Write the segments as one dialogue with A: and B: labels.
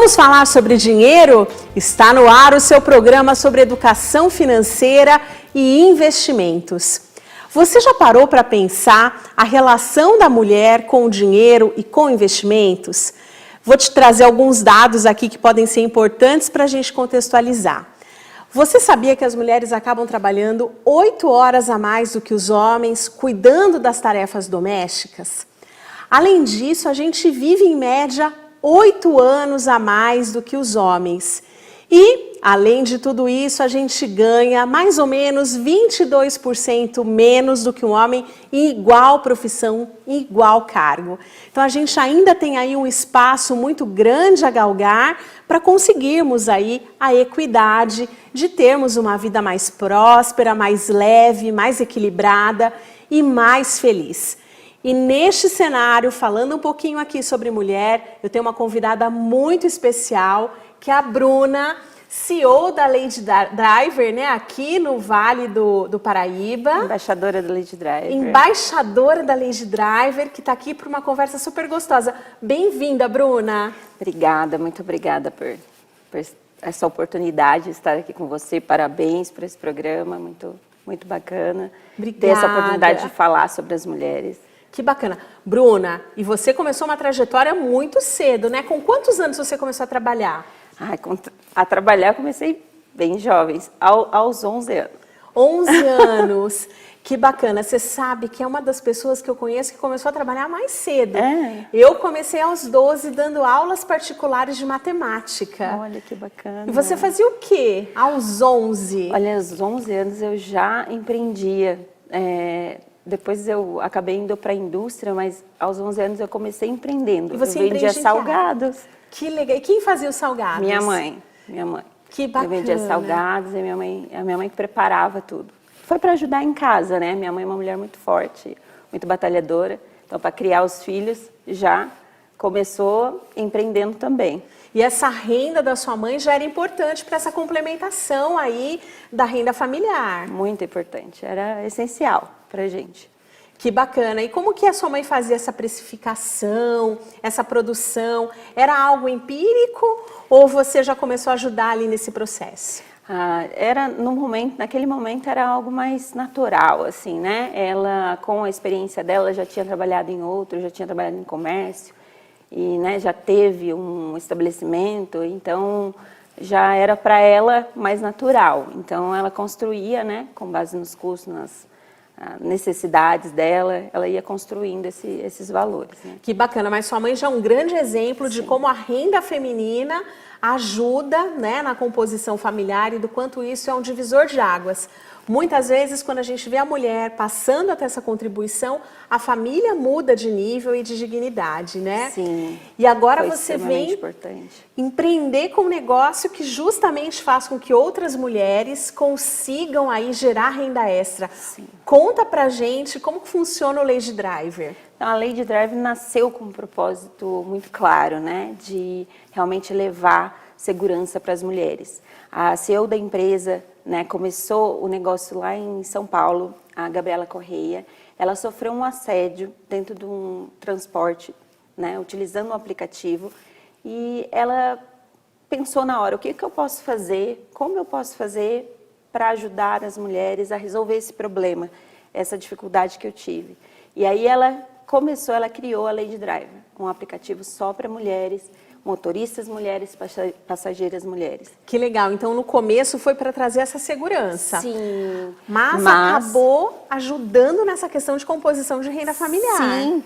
A: Vamos falar sobre dinheiro? Está no ar o seu programa sobre educação financeira e investimentos. Você já parou para pensar a relação da mulher com o dinheiro e com investimentos? Vou te trazer alguns dados aqui que podem ser importantes para a gente contextualizar. Você sabia que as mulheres acabam trabalhando 8 horas a mais do que os homens, cuidando das tarefas domésticas? Além disso, a gente vive em média 8 anos a mais do que os homens. E, além de tudo isso, a gente ganha mais ou menos 22% menos do que um homem em igual profissão, em igual cargo. Então, a gente ainda tem aí um espaço muito grande a galgar para conseguirmos aí a equidade de termos uma vida mais próspera, mais leve, mais equilibrada e mais feliz. E neste cenário, falando um pouquinho aqui sobre mulher, eu tenho uma convidada muito especial, que é a Bruna, CEO da Lady Driver, né, aqui no Vale do Paraíba.
B: Embaixadora da Lady Driver.
A: Embaixadora da Lady Driver, que está aqui para uma conversa super gostosa. Bem-vinda, Bruna.
B: Obrigada, muito obrigada por essa oportunidade de estar aqui com você. Parabéns por esse programa, muito bacana.
A: Obrigada.
B: Ter essa oportunidade de falar sobre as mulheres.
A: Que bacana. Bruna, e você começou uma trajetória muito cedo, né? Com quantos anos você começou a trabalhar?
B: A trabalhar eu comecei bem jovens, aos 11 anos.
A: 11 anos. Que bacana. Você sabe que é uma das pessoas que eu conheço que começou a trabalhar mais cedo.
B: É.
A: Eu comecei aos 12 dando aulas particulares de matemática.
B: Olha que bacana.
A: E você fazia o quê aos 11?
B: Olha, aos 11 anos eu já empreendia. Depois eu acabei indo para a indústria, mas aos 11 anos eu comecei empreendendo.
A: E você
B: eu vendia salgados.
A: Que legal. E quem fazia os salgados?
B: Minha mãe.
A: Que bacana.
B: Eu vendia salgados e a minha mãe que preparava tudo. Foi para ajudar em casa, né? Minha mãe é uma mulher muito forte, muito batalhadora. Então, para criar os filhos, já começou empreendendo também.
A: E essa renda da sua mãe já era importante para essa complementação aí da renda familiar.
B: Muito importante, era essencial para a gente.
A: Que bacana. E como que a sua mãe fazia essa precificação, essa produção? Era algo empírico ou você já começou a ajudar ali nesse processo?
B: Naquele momento era algo mais natural, assim, né? Ela, com a experiência dela, já tinha trabalhado em outro, já tinha trabalhado em comércio. E, né, já teve um estabelecimento, então já era para ela mais natural. Então ela construía, né, com base nos custos, nas necessidades dela, ela ia construindo esses valores. Né?
A: Que bacana, mas sua mãe já é um grande exemplo de como a renda feminina ajuda, né, na composição familiar e do quanto isso é um divisor de águas. Muitas vezes, quando a gente vê a mulher passando até essa contribuição, a família muda de nível e de dignidade, né?
B: Sim.
A: E agora você vem
B: importante.
A: Empreender com um negócio que justamente faz com que outras mulheres consigam aí gerar renda extra.
B: Sim.
A: Conta pra gente como que funciona o Lady Driver.
B: Então, a Lady Driver nasceu com um propósito muito claro, né? De realmente levar segurança para as mulheres. A CEO da empresa, né, começou o negócio lá em São Paulo, a Gabriela Correia. Ela sofreu um assédio dentro de um transporte, né, utilizando um aplicativo, e ela pensou na hora, o que eu posso fazer, como eu posso fazer para ajudar as mulheres a resolver esse problema, essa dificuldade que eu tive. E aí ela criou a Lady Driver, um aplicativo só para mulheres, motoristas mulheres, passageiras mulheres. Que legal, então no começo foi para trazer essa segurança.
A: Sim. Mas acabou ajudando nessa questão de composição de renda familiar.
B: Sim,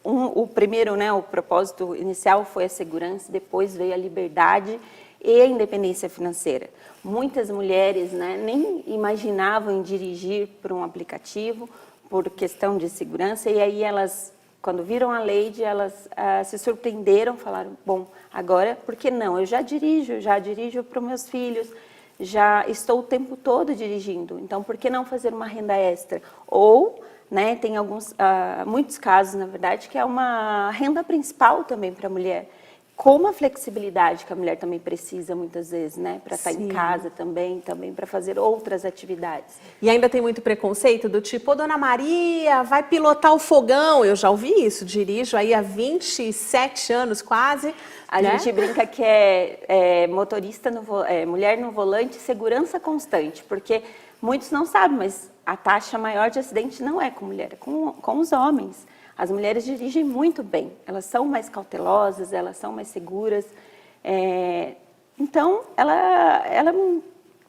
B: o primeiro, né, o propósito inicial foi a segurança, depois veio a liberdade e a independência financeira. Muitas mulheres, né, nem imaginavam em dirigir por um aplicativo por questão de segurança, e aí elas, quando viram a Lady, elas se surpreenderam, falaram, bom, agora, por que não? Eu já dirijo para os meus filhos, já estou o tempo todo dirigindo, então por que não fazer uma renda extra? Ou, né, tem muitos casos, na verdade, que é uma renda principal também para a mulher. como a flexibilidade que a mulher também precisa muitas vezes, né? Para estar em
A: Sim.
B: casa também para fazer outras atividades.
A: E ainda tem muito preconceito do tipo, ô, Dona Maria, vai pilotar o fogão. Eu já ouvi isso, dirijo aí há 27 anos quase.
B: A
A: né?
B: gente brinca que é motorista, mulher no volante, segurança constante, porque muitos não sabem, mas a taxa maior de acidente não é com mulher, é com os homens. As mulheres dirigem muito bem, elas são mais cautelosas, elas são mais seguras. Então, ela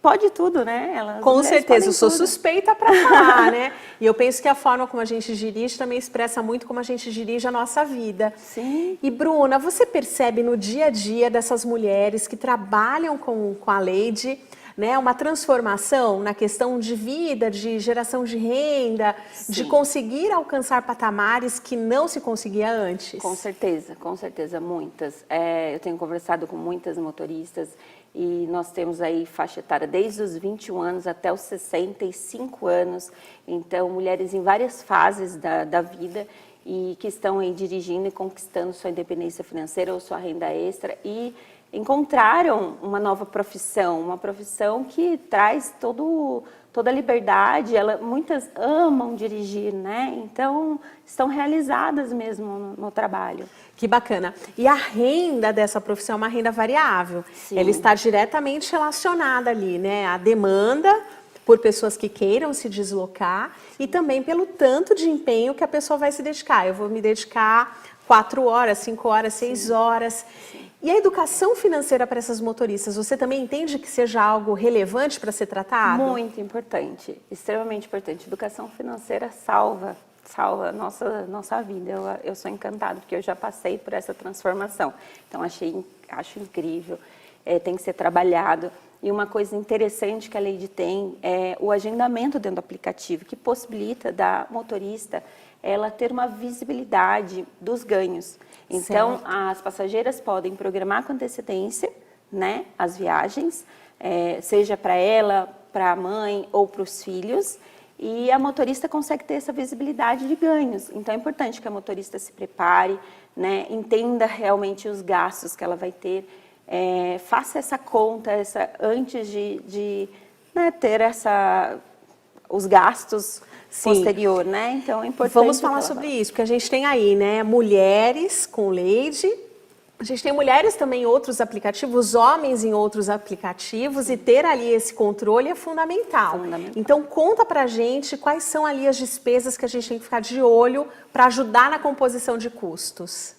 B: pode tudo, né?
A: Com certeza, eu sou suspeita para falar, né? E eu penso que a forma como a gente dirige também expressa muito como a gente dirige a nossa vida.
B: Sim.
A: E Bruna, você percebe no dia a dia dessas mulheres que trabalham com a Lady, né, uma transformação na questão de vida, de geração de renda,
B: Sim.
A: de conseguir alcançar patamares que não se conseguia antes?
B: Com certeza, muitas. Eu tenho conversado com muitas motoristas e nós temos aí faixa etária desde os 21 anos até os 65 anos. Então, mulheres em várias fases da vida e que estão aí dirigindo e conquistando sua independência financeira ou sua renda extra e encontraram uma nova profissão, uma profissão que traz toda a liberdade. Muitas amam dirigir, né? Então, estão realizadas mesmo no trabalho.
A: Que bacana. E a renda dessa profissão é uma renda variável.
B: Sim.
A: Ela está diretamente relacionada ali, né? A demanda por pessoas que queiram se deslocar e também pelo tanto de empenho que a pessoa vai se dedicar. Eu vou me dedicar 4 horas, 5 horas, 6 horas. Sim. E a educação financeira para essas motoristas, você também entende que seja algo relevante para ser tratado?
B: Muito importante, extremamente importante. Educação financeira salva a nossa vida. Eu sou encantada, porque eu já passei por essa transformação. Então, acho incrível, tem que ser trabalhado. E uma coisa interessante que a Lady tem é o agendamento dentro do aplicativo, que possibilita da motorista ela ter uma visibilidade dos ganhos. Então, certo. As passageiras podem programar com antecedência, né, as viagens, seja para ela, para a mãe ou para os filhos, e a motorista consegue ter essa visibilidade de ganhos. Então, é importante que a motorista se prepare, né, entenda realmente os gastos que ela vai ter, faça essa conta antes de né, ter os gastos posterior, né? Então é importante.
A: Vamos falar sobre isso, porque a gente tem aí, né, mulheres com Lady, a gente tem mulheres também em outros aplicativos, homens em outros aplicativos. Sim. E ter ali esse controle é fundamental. Então conta pra gente quais são ali as despesas que a gente tem que ficar de olho para ajudar na composição de custos.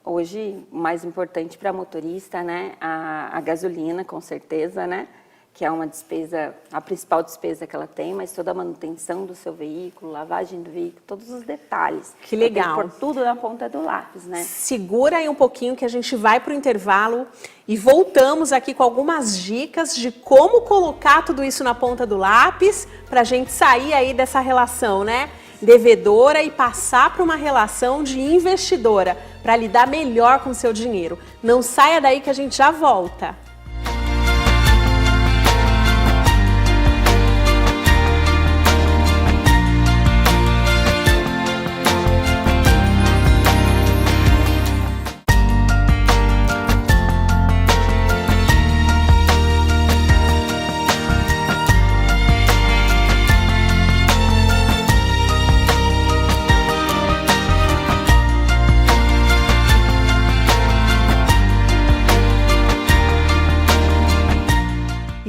B: Hoje, o mais importante para a motorista, né, a gasolina, com certeza, né? Que é uma despesa, a principal despesa que ela tem, mas toda a manutenção do seu veículo, lavagem do veículo, todos os detalhes.
A: Que legal.
B: Por tudo na ponta do lápis, né?
A: Segura aí um pouquinho que a gente vai para o intervalo e voltamos aqui com algumas dicas de como colocar tudo isso na ponta do lápis para a gente sair aí dessa relação, né, devedora e passar para uma relação de investidora, para lidar melhor com o seu dinheiro. Não saia daí que a gente já volta.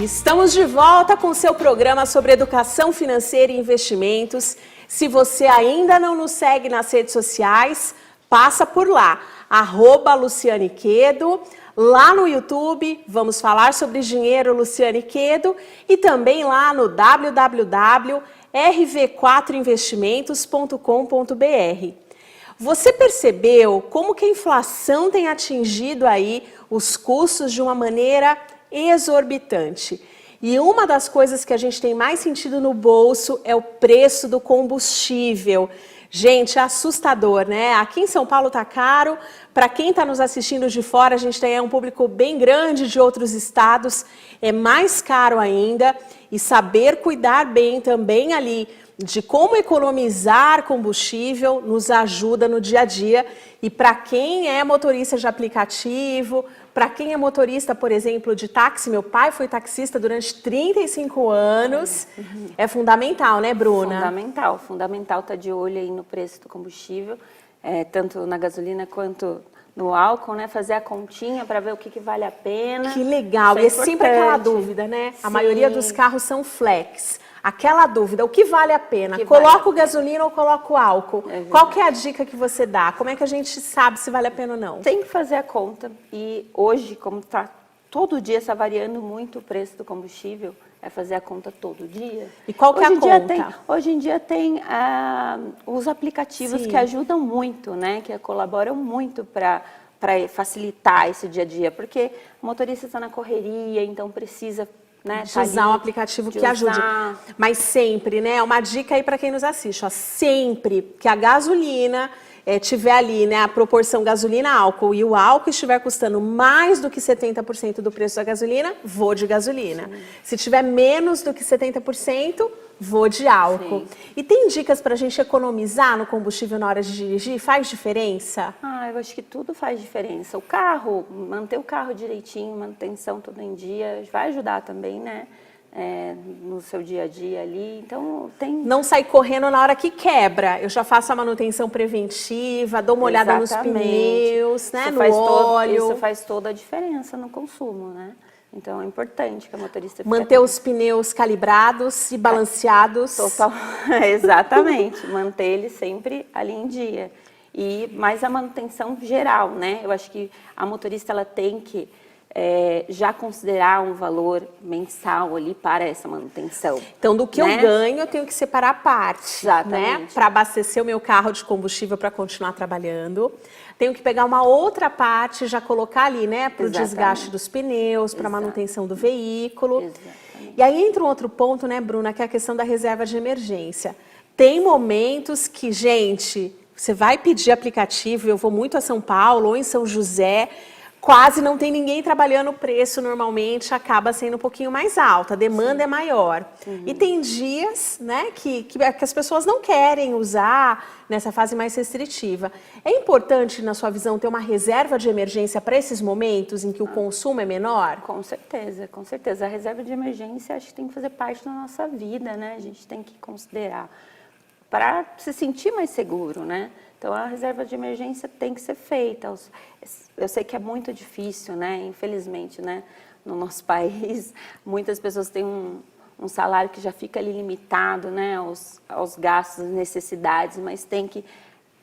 A: Estamos de volta com o seu programa sobre educação financeira e investimentos. Se você ainda não nos segue nas redes sociais, passa por lá, @Luciane Quedo. Lá no YouTube, vamos falar sobre dinheiro, Luciane Quedo, e também lá no www.rv4investimentos.com.br. Você percebeu como que a inflação tem atingido aí os custos de uma maneira exorbitante? E uma das coisas que a gente tem mais sentido no bolso é o preço do combustível. Gente, é assustador, né? Aqui em São Paulo tá caro. Para quem está nos assistindo de fora, a gente tem um público bem grande de outros estados, é mais caro ainda. E saber cuidar bem também ali de como economizar combustível nos ajuda no dia a dia. E para quem é motorista de aplicativo, para quem é motorista, por exemplo, de táxi, meu pai foi taxista durante 35 anos, é fundamental, né, Bruna?
B: Fundamental estar de olho aí no preço do combustível, tanto na gasolina quanto no álcool, né? Fazer a continha para ver o que vale a pena.
A: Que legal, e é sempre aquela dúvida, né?
B: Sim.
A: A maioria dos carros são flex. Aquela dúvida, o que vale a pena?
B: Coloco
A: Coloco gasolina ou coloco álcool? Qual que é a dica que você dá? Como é que a gente sabe se vale a pena ou não?
B: Tem que fazer a conta. E hoje, como está todo dia está variando muito o preço do combustível, é fazer a conta todo dia.
A: E qual que é a conta?
B: Hoje em dia tem os aplicativos que ajudam muito, né? Que colaboram muito para facilitar esse dia a dia. Porque o motorista está na correria, então precisa... né,
A: de usar um aplicativo que ajude. Mas sempre, né? Uma dica aí para quem nos assiste, ó, sempre que a gasolina tiver ali, né, a proporção gasolina-álcool e o álcool estiver custando mais do que 70% do preço da gasolina, vou de gasolina. Sim. Se tiver menos do que 70%, vou de álcool. Sim. E tem dicas para a gente economizar no combustível na hora de dirigir? Faz diferença?
B: Eu acho que tudo faz diferença. O carro, manter o carro direitinho, manutenção todo em dia, vai ajudar também, né? No seu dia a dia ali, então tem...
A: Não sair correndo na hora que quebra, eu já faço a manutenção preventiva, dou uma olhada nos pneus, né, no óleo.
B: Isso faz toda a diferença no consumo, né? Então é importante que a motorista...
A: Manter os pneus calibrados e balanceados.
B: Total, exatamente, manter eles sempre ali em dia. Mas a manutenção geral, né? Eu acho que a motorista ela tem que já considerar um valor mensal ali para essa manutenção.
A: Então, do que eu ganho, eu tenho que separar a parte, né? Para abastecer o meu carro de combustível para continuar trabalhando. Tenho que pegar uma outra parte e já colocar ali, né? Para o desgaste dos pneus, para a manutenção do veículo. Exatamente. E aí entra um outro ponto, né, Bruna, que é a questão da reserva de emergência. Tem momentos que, gente, você vai pedir aplicativo, eu vou muito a São Paulo ou em São José, quase não tem ninguém trabalhando, o preço normalmente acaba sendo um pouquinho mais alto, a demanda é maior. E tem dias, né, que as pessoas não querem usar nessa fase mais restritiva. É importante, na sua visão, ter uma reserva de emergência para esses momentos em que o consumo é menor?
B: Com certeza, com certeza. A reserva de emergência acho que tem que fazer parte da nossa vida, né? A gente tem que considerar para se sentir mais seguro, né? Então, a reserva de emergência tem que ser feita. Eu sei que é muito difícil, né? Infelizmente, né? No nosso país, muitas pessoas têm um salário que já fica ali limitado, né? Aos gastos, às necessidades, mas tem que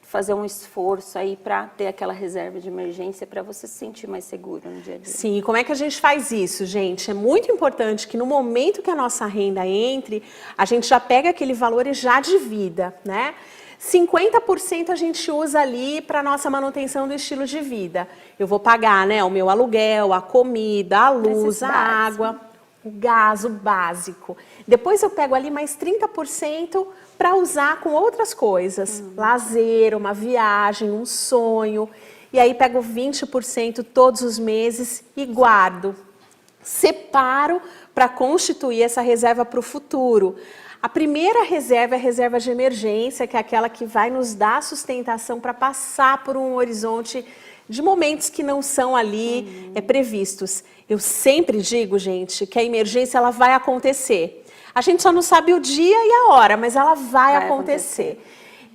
B: fazer um esforço aí para ter aquela reserva de emergência para você se sentir mais seguro no dia a dia.
A: Sim, e como é que a gente faz isso, gente? É muito importante que no momento que a nossa renda entre, a gente já pega aquele valor e já divida, né? 50% a gente usa ali para nossa manutenção do estilo de vida. Eu vou pagar, né, o meu aluguel, a comida, a luz, a água, o gás, o básico. Depois eu pego ali mais 30% para usar com outras coisas. Lazer, uma viagem, um sonho. E aí pego 20% todos os meses e guardo. Separo para constituir essa reserva para o futuro. A primeira reserva é a reserva de emergência, que é aquela que vai nos dar sustentação para passar por um horizonte de momentos que não são ali previstos. Eu sempre digo, gente, que a emergência ela vai acontecer. A gente só não sabe o dia e a hora, mas ela vai acontecer.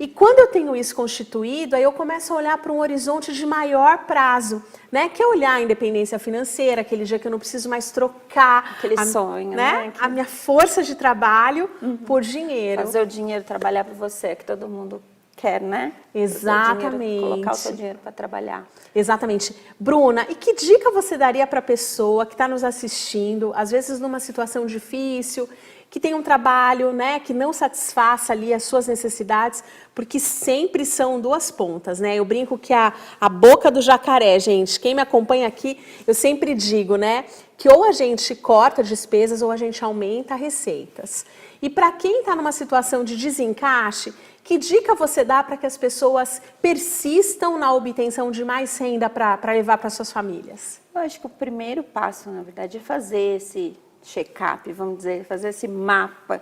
A: E quando eu tenho isso constituído, aí eu começo a olhar para um horizonte de maior prazo, né? Que é olhar a independência financeira, aquele dia que eu não preciso mais trocar
B: aquele sonho, né?
A: A minha força de trabalho por dinheiro.
B: Fazer o dinheiro trabalhar para você, que todo mundo quer, né?
A: Exatamente.
B: Colocar o seu dinheiro para trabalhar.
A: Exatamente. Bruna, e que dica você daria para a pessoa que está nos assistindo, às vezes numa situação difícil, que tem um trabalho, né, que não satisfaça ali as suas necessidades, porque sempre são duas pontas, né? Eu brinco que a boca do jacaré, gente, quem me acompanha aqui, eu sempre digo, né, que ou a gente corta despesas ou a gente aumenta receitas. E para quem está numa situação de desencaixe, que dica você dá para que as pessoas persistam na obtenção de mais renda para levar para suas famílias?
B: Eu acho que o primeiro passo, na verdade, é fazer esse check-up, vamos dizer, fazer esse mapa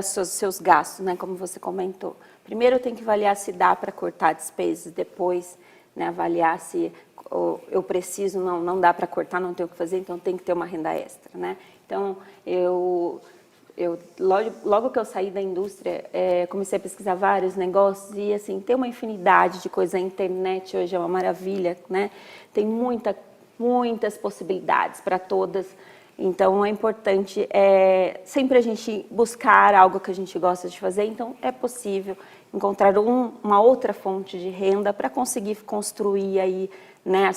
B: seus gastos, né, como você comentou. Primeiro tem que avaliar se dá para cortar despesas, depois, né, avaliar se eu preciso, não dá para cortar, não tenho o que fazer, então tem que ter uma renda extra, né? Então, logo que eu saí da indústria, comecei a pesquisar vários negócios e, assim, tem uma infinidade de coisas. A internet hoje é uma maravilha, né? Tem muitas possibilidades para todas. Então, é importante sempre a gente buscar algo que a gente gosta de fazer. Então, é possível encontrar uma outra fonte de renda para conseguir construir aí, né,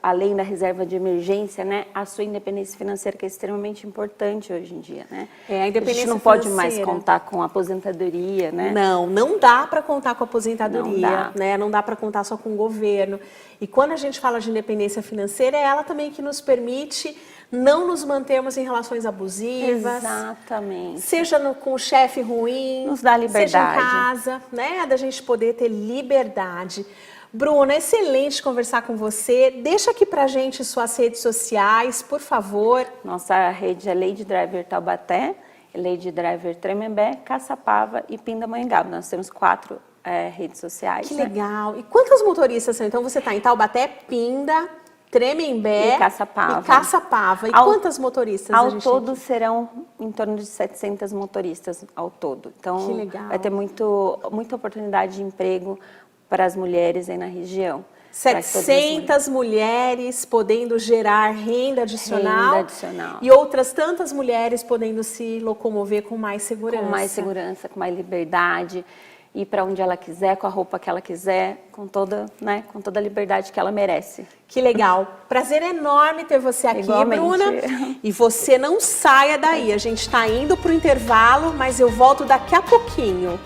B: além da reserva de emergência, né, a sua independência financeira, que é extremamente importante hoje em dia, né?
A: A independência
B: gente não pode mais contar com a aposentadoria, né?
A: Não dá para contar com a aposentadoria, né? Não dá para contar só com o governo. E quando a gente fala de independência financeira, é ela também que nos permite não nos mantermos em relações abusivas.
B: Exatamente.
A: Seja com o chefe ruim,
B: nos dá liberdade.
A: Seja em casa, né? Da gente poder ter liberdade. Bruna, excelente conversar com você. Deixa aqui pra gente suas redes sociais, por favor.
B: Nossa rede é Lady Driver Taubaté, Lady Driver Tremembé, Caçapava e Pindamonhangaba. Nós temos 4 redes sociais.
A: Que legal. E quantos motoristas são? Então você está em Taubaté, Pinda, Tremembé
B: e Caçapava.
A: E quantas motoristas
B: ao todo serão em torno de 700 motoristas ao todo. Então,
A: que legal.
B: Vai ter muita oportunidade de emprego para as mulheres aí na região.
A: 700 mulheres podendo gerar renda adicional. E outras tantas mulheres podendo se locomover com mais segurança.
B: Com mais segurança, com mais liberdade, ir para onde ela quiser, com a roupa que ela quiser, com toda a liberdade que ela merece.
A: Que legal. Prazer enorme ter você aqui,
B: igualmente.
A: Bruna. E você não saia daí. A gente está indo para o intervalo, mas eu volto daqui a pouquinho.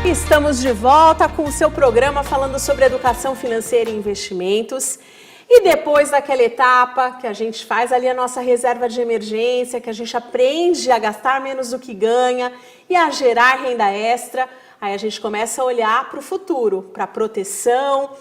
A: Estamos de volta com o seu programa falando sobre educação financeira e investimentos. E depois daquela etapa que a gente faz ali a nossa reserva de emergência, que a gente aprende a gastar menos do que ganha e a gerar renda extra, aí a gente começa a olhar para o futuro, para a proteção,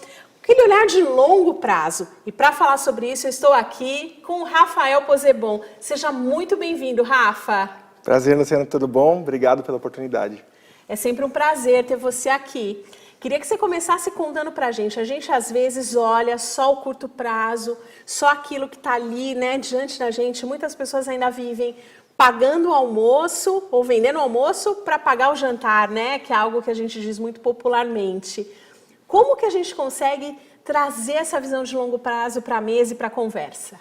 A: aquele olhar de longo prazo. E para falar sobre isso, eu estou aqui com o Rafael Pozzebon. Seja muito bem-vindo, Rafa.
C: Prazer, Luciana, tudo bom? Obrigado pela oportunidade.
A: É sempre um prazer ter você aqui. Queria que você começasse contando pra gente. A gente, às vezes, olha só o curto prazo, só aquilo que está ali, né, diante da gente. Muitas pessoas ainda vivem pagando o almoço ou vendendo o almoço para pagar o jantar, né, que é algo que a gente diz muito popularmente. Como que a gente consegue trazer essa visão de longo prazo para a mesa e para a conversa?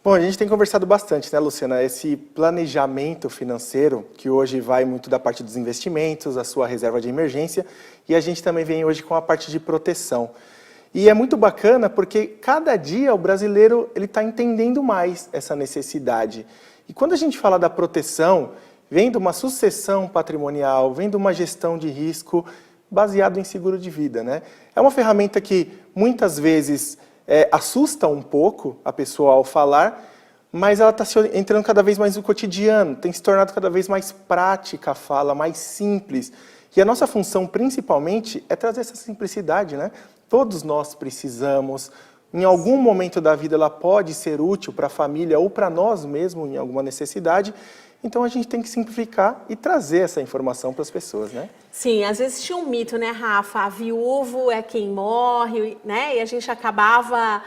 C: Bom, a gente tem conversado bastante, né, Luciana? Esse planejamento financeiro, que hoje vai muito da parte dos investimentos, a sua reserva de emergência, e a gente também vem hoje com a parte de proteção. E é muito bacana porque cada dia o brasileiro está entendendo mais essa necessidade. E quando a gente fala da proteção, vem de uma sucessão patrimonial, vem de uma gestão de risco baseado em seguro de vida, né? É uma ferramenta que muitas vezes assusta um pouco a pessoa ao falar, mas ela está entrando cada vez mais no cotidiano, tem se tornado cada vez mais prática a fala, mais simples. E a nossa função, principalmente, é trazer essa simplicidade, né? Todos nós precisamos, em algum momento da vida ela pode ser útil para a família ou para nós mesmos em alguma necessidade. Então a gente tem que simplificar e trazer essa informação para as pessoas, né?
A: Sim, às vezes tinha um mito, né, Rafa? A viúvo é quem morre, né? E a gente acabava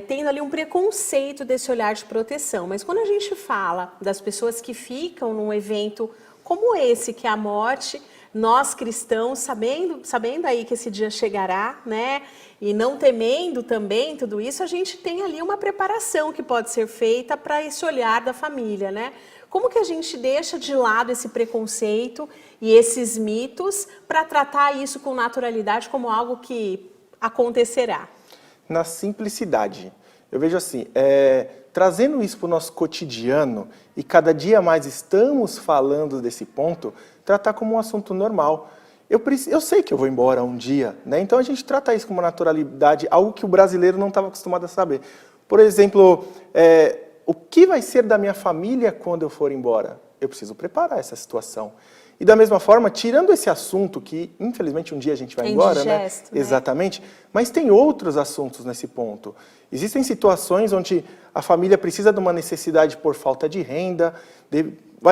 A: tendo ali um preconceito desse olhar de proteção. Mas quando a gente fala das pessoas que ficam num evento como esse, que é a morte, nós cristãos, sabendo aí que esse dia chegará, né? E não temendo também tudo isso, a gente tem ali uma preparação que pode ser feita para esse olhar da família, né? Como que a gente deixa de lado esse preconceito e esses mitos para tratar isso com naturalidade como algo que acontecerá?
C: Na simplicidade. Eu vejo assim, trazendo isso para o nosso cotidiano, e cada dia mais estamos falando desse ponto, tratar como um assunto normal. Eu sei que eu vou embora um dia, né? Então a gente trata isso com uma naturalidade, algo que o brasileiro não estava acostumado a saber. Por exemplo, o que vai ser da minha família quando eu for embora? Eu preciso preparar essa situação. E da mesma forma, tirando esse assunto, que infelizmente um dia a gente vai embora,
A: indigesto, né?
C: Exatamente, mas tem outros assuntos nesse ponto. Existem situações onde a família precisa de uma necessidade por falta de renda,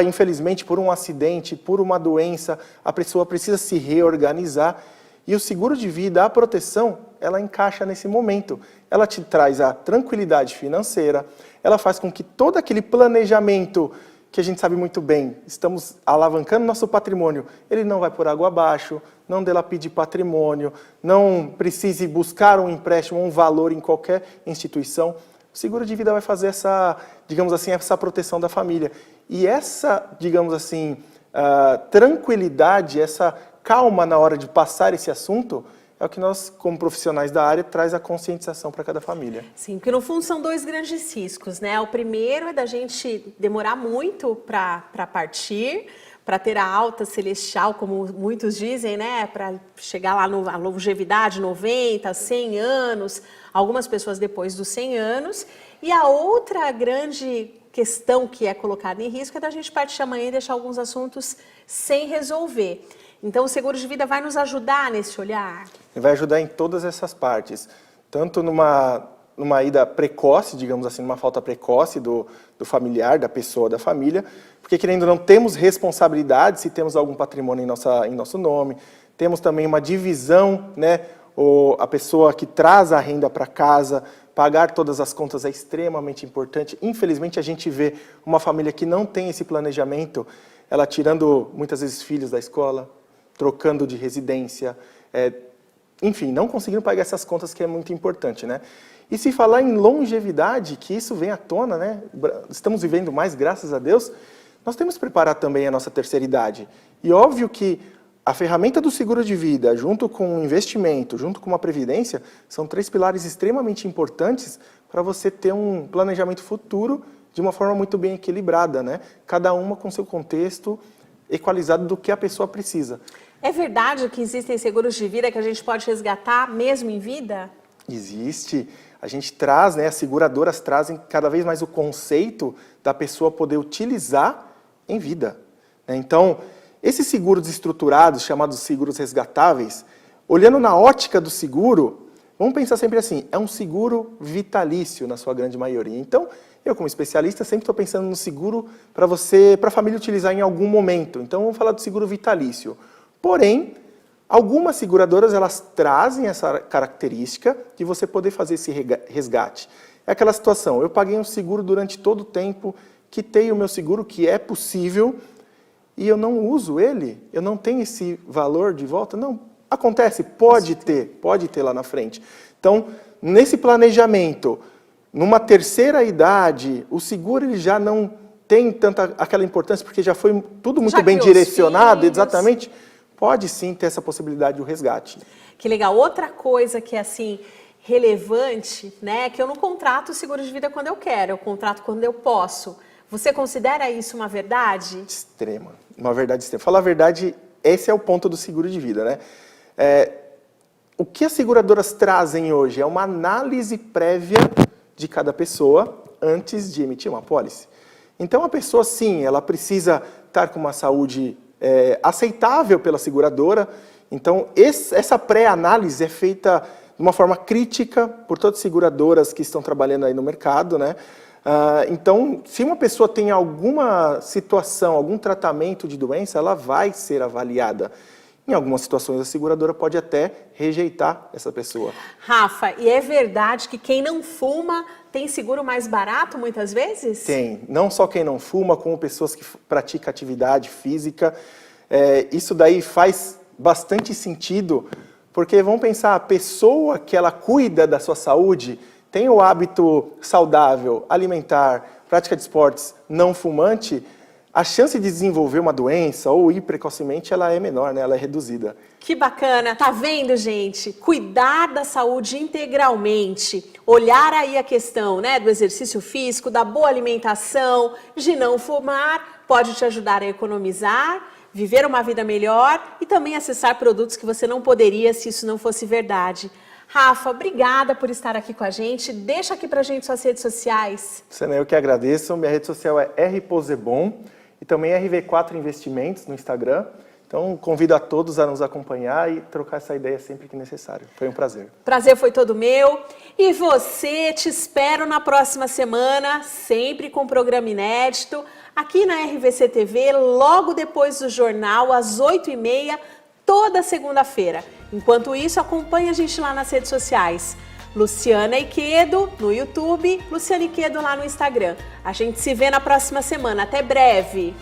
C: infelizmente por um acidente, por uma doença, a pessoa precisa se reorganizar. E o seguro de vida, a proteção, ela encaixa nesse momento. Ela te traz a tranquilidade financeira, ela faz com que todo aquele planejamento que a gente sabe muito bem, estamos alavancando nosso patrimônio, ele não vai por água abaixo, não dilapide patrimônio, não precise buscar um empréstimo, um valor em qualquer instituição. O seguro de vida vai fazer essa, digamos assim, essa proteção da família. E essa, digamos assim, tranquilidade, essa calma na hora de passar esse assunto, é o que nós, como profissionais da área, traz a conscientização para cada família.
A: Sim, porque no fundo são dois grandes riscos, né? O primeiro é da gente demorar muito para partir, para ter a alta celestial, como muitos dizem, né? Para chegar lá na longevidade, 90, 100 anos, algumas pessoas depois dos 100 anos. E a outra grande questão que é colocada em risco é da gente partir amanhã e deixar alguns assuntos sem resolver. Então, o seguro de vida vai nos ajudar nesse olhar?
C: Vai ajudar em todas essas partes, tanto numa ida precoce, digamos assim, numa falta precoce do familiar, da pessoa, da família, porque querendo ou não, temos responsabilidade se temos algum patrimônio em nosso nome, temos também uma divisão, né, a pessoa que traz a renda para casa, pagar todas as contas é extremamente importante. Infelizmente, a gente vê uma família que não tem esse planejamento, ela tirando muitas vezes filhos da escola, trocando de residência, enfim, não conseguindo pagar essas contas, que é muito importante, né? E se falar em longevidade, que isso vem à tona, né? Estamos vivendo mais, graças a Deus, nós temos que preparar também a nossa terceira idade. E óbvio que a ferramenta do seguro de vida, junto com o investimento, junto com uma previdência, são 3 pilares extremamente importantes para você ter um planejamento futuro de uma forma muito bem equilibrada, né? Cada uma com seu contexto equalizado do que a pessoa precisa.
A: É verdade que existem seguros de vida que a gente pode resgatar mesmo em vida?
C: Existe. A gente traz, né, as seguradoras trazem cada vez mais o conceito da pessoa poder utilizar em vida, né? Então, esses seguros estruturados, chamados seguros resgatáveis, olhando na ótica do seguro, vamos pensar sempre assim, é um seguro vitalício na sua grande maioria. Então, eu como especialista sempre estou pensando no seguro para a família utilizar em algum momento. Então, vamos falar do seguro vitalício. Porém, algumas seguradoras, elas trazem essa característica de você poder fazer esse resgate. É aquela situação, eu paguei um seguro durante todo o tempo, quitei o meu seguro, que é possível, e eu não uso ele, eu não tenho esse valor de volta. Não, acontece, pode ter lá na frente. Então, nesse planejamento, numa terceira idade, o seguro ele já não tem tanta aquela importância, porque já foi tudo muito bem direcionado, exatamente. Pode sim ter essa possibilidade do resgate.
A: Que legal. Outra coisa que é assim relevante, né, é que eu não contrato o seguro de vida quando eu quero, eu contrato quando eu posso. Você considera isso uma verdade?
C: Extrema, uma verdade extrema. Falar a verdade, esse é o ponto do seguro de vida, né? O que as seguradoras trazem hoje é uma análise prévia de cada pessoa antes de emitir uma apólice. Então a pessoa sim, ela precisa estar com uma saúde aceitável pela seguradora. Então, essa pré-análise é feita de uma forma crítica por todas as seguradoras que estão trabalhando aí no mercado, né? Então, se uma pessoa tem alguma situação, algum tratamento de doença, ela vai ser avaliada. Em algumas situações, a seguradora pode até rejeitar essa pessoa.
A: Rafa, e é verdade que quem não fuma tem seguro mais barato muitas vezes?
C: Tem. Não só quem não fuma, como pessoas que praticam atividade física. Isso daí faz bastante sentido, porque vamos pensar, a pessoa que ela cuida da sua saúde, tem o hábito saudável, alimentar, prática de esportes, não fumante, a chance de desenvolver uma doença ou ir precocemente, ela é menor, né? Ela é reduzida.
A: Que bacana. Tá vendo, gente? Cuidar da saúde integralmente. Olhar aí a questão, né, do exercício físico, da boa alimentação, de não fumar, pode te ajudar a economizar, viver uma vida melhor e também acessar produtos que você não poderia se isso não fosse verdade. Rafa, obrigada por estar aqui com a gente. Deixa aqui pra gente suas redes sociais.
C: Luciana, eu que agradeço. Minha rede social é rposebon e também RV4 Investimentos no Instagram. Então, convido a todos a nos acompanhar e trocar essa ideia sempre que necessário. Foi um prazer.
A: Prazer foi todo meu. E você, te espero na próxima semana, sempre com um programa inédito, aqui na RVC TV, logo depois do jornal, às 8h30, toda segunda-feira. Enquanto isso, acompanhe a gente lá nas redes sociais. Luciana Iquedo no YouTube, Luciana Iquedo lá no Instagram. A gente se vê na próxima semana. Até breve!